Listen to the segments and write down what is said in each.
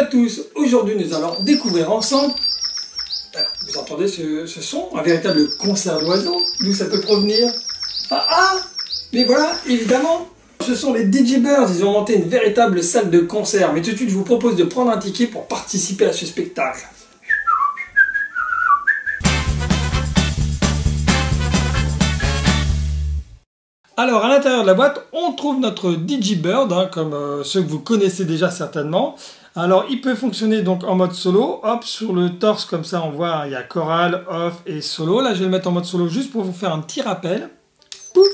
à tous, aujourd'hui nous allons découvrir ensemble, vous entendez ce son, un véritable concert d'oiseaux, d'où ça peut provenir. Mais voilà, évidemment, ce sont les Digibirds, ils ont monté une véritable salle de concert, mais tout de suite je vous propose de prendre un ticket pour participer à ce spectacle. Alors à l'intérieur de la boîte, on trouve notre Digibird, comme ceux que vous connaissez déjà certainement. Alors il peut fonctionner donc en mode solo, hop, sur le torse comme ça on voit, il y a choral, off et solo. Là je vais le mettre en mode solo juste pour vous faire un petit rappel. Pouf,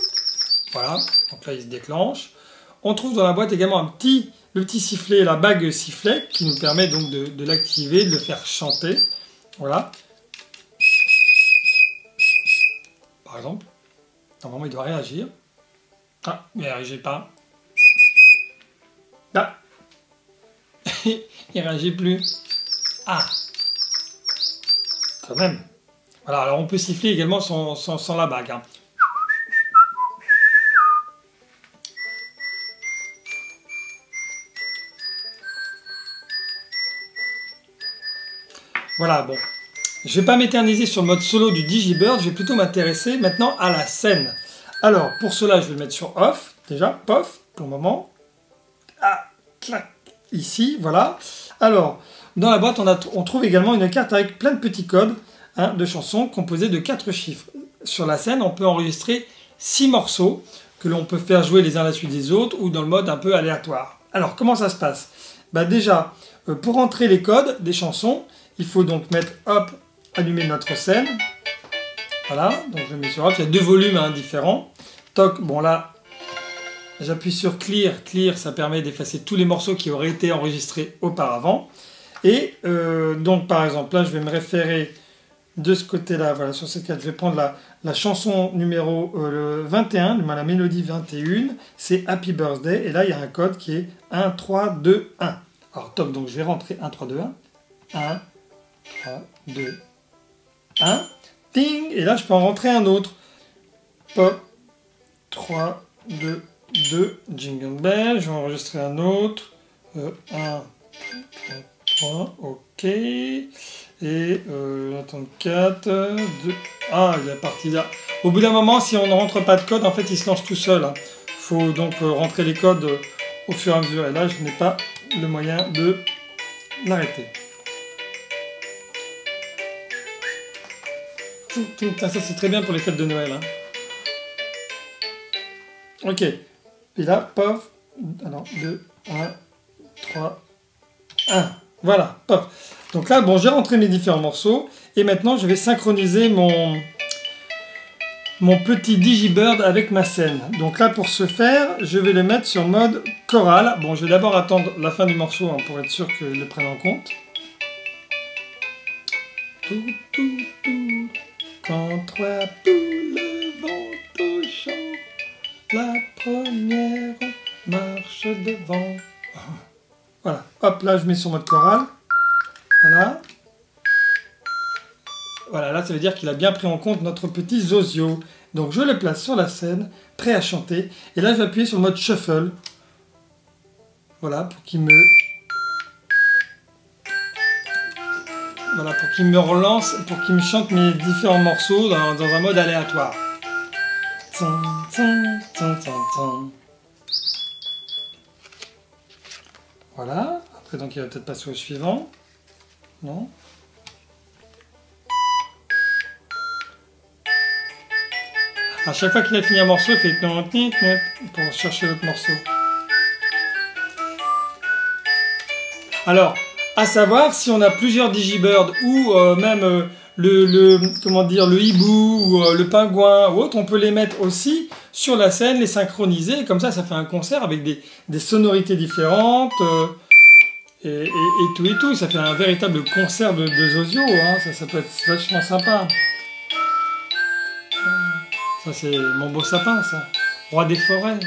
voilà, donc là il se déclenche. On trouve dans la boîte également le petit sifflet, la bague sifflet, qui nous permet donc de l'activer, de le faire chanter. Voilà. Par exemple, normalement il doit réagir. Ah, mais il ne réagit pas. Ah. Il ne réagit plus. Ah. Quand même. Voilà, alors on peut siffler également sans la bague. Voilà, bon. Je ne vais pas m'éterniser sur le mode solo du Digibird, je vais plutôt m'intéresser maintenant à la scène. Alors, pour cela, je vais le mettre sur off, déjà, pof, pour le moment. Ah, clac, ici, voilà. Alors, dans la boîte, on trouve également une carte avec plein de petits codes de chansons composés de 4 chiffres. Sur la scène, on peut enregistrer 6 morceaux que l'on peut faire jouer les uns à la suite des autres ou dans le mode un peu aléatoire. Alors, comment ça se passe? Déjà, pour entrer les codes des chansons, il faut donc mettre, hop, allumer notre scène. Voilà, donc je mets sur off, il y a 2 volumes différents. Toc, bon là, j'appuie sur Clear. Clear, ça permet d'effacer tous les morceaux qui auraient été enregistrés auparavant. Et donc par exemple, là je vais me référer de ce côté-là, voilà, sur cette carte, je vais prendre la chanson numéro 21, la mélodie 21, c'est Happy Birthday. Et là il y a un code qui est 1, 3, 2, 1. Alors toc, donc je vais rentrer 1, 3, 2, 1. 1, 3, 2, 1. Ding, et là je peux en rentrer un autre. Pop, 3, 2, 2, Jingle Bell, je vais enregistrer un autre. 1, 3, ok. Et attends, 4, 2. Ah, il est parti là. Au bout d'un moment, si on ne rentre pas de code, en fait il se lance tout seul. Il faut donc rentrer les codes au fur et à mesure. Et là, je n'ai pas le moyen de l'arrêter. Ça c'est très bien pour les fêtes de Noël. Ok. Et là, pof. Alors, 2, 1, 3, 1. Voilà, pof. Donc là, bon, j'ai rentré mes différents morceaux. Et maintenant, je vais synchroniser mon petit Digibird avec ma scène. Donc là, pour ce faire, je vais le mettre sur mode choral. Bon, je vais d'abord attendre la fin du morceau pour être sûr qu'il le prenne en compte. Tout, tout, tout. Quand trois poules vont au champ, la première marche devant. Voilà, hop, là je mets sur mode choral. Voilà. Voilà, là ça veut dire qu'il a bien pris en compte notre petit Zozio. Donc je le place sur la scène, prêt à chanter. Et là je vais appuyer sur le mode shuffle. Voilà, pour qu'il me... Voilà, pour qu'il me relance, pour qu'il me chante mes différents morceaux dans un mode aléatoire. Voilà. Après, donc, il va peut-être passer au suivant. Non? À chaque fois qu'il a fini un morceau, il fait pour chercher l'autre morceau. Alors, à savoir, si on a plusieurs Digibirds ou même le hibou ou le pingouin ou autre, on peut les mettre aussi sur la scène, les synchroniser, et comme ça fait un concert avec des sonorités différentes et tout. Ça fait un véritable concert de Zozio, ça peut être vachement sympa. Ça c'est mon beau sapin, ça. Roi des forêts.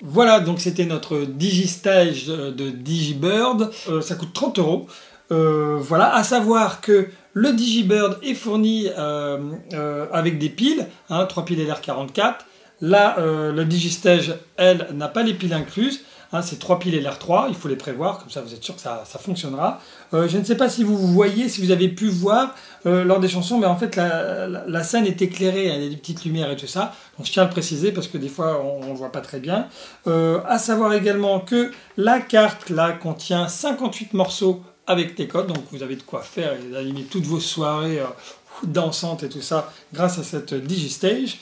Voilà, donc c'était notre Digistage de Digibird. Ça coûte 30 €. Voilà, à savoir que le Digibird est fourni avec des piles, 3 piles LR44. Le Digistage, elle, n'a pas les piles incluses. Hein, c'est 3 piles LR3, il faut les prévoir, comme ça vous êtes sûr que ça fonctionnera. Je ne sais pas si vous voyez, si vous avez pu voir lors des chansons, mais en fait la scène est éclairée, il y a des petites lumières et tout ça. Donc je tiens à le préciser parce que des fois on ne voit pas très bien. À savoir également que la carte là contient 58 morceaux avec des codes, donc vous avez de quoi faire et animer toutes vos soirées dansantes et tout ça grâce à cette Digistage.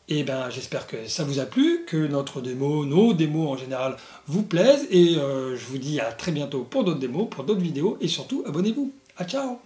Et ben j'espère que ça vous a plu, que notre démo, nos démos en général vous plaisent, et je vous dis à très bientôt pour d'autres démos, pour d'autres vidéos, et surtout abonnez-vous. À ciao!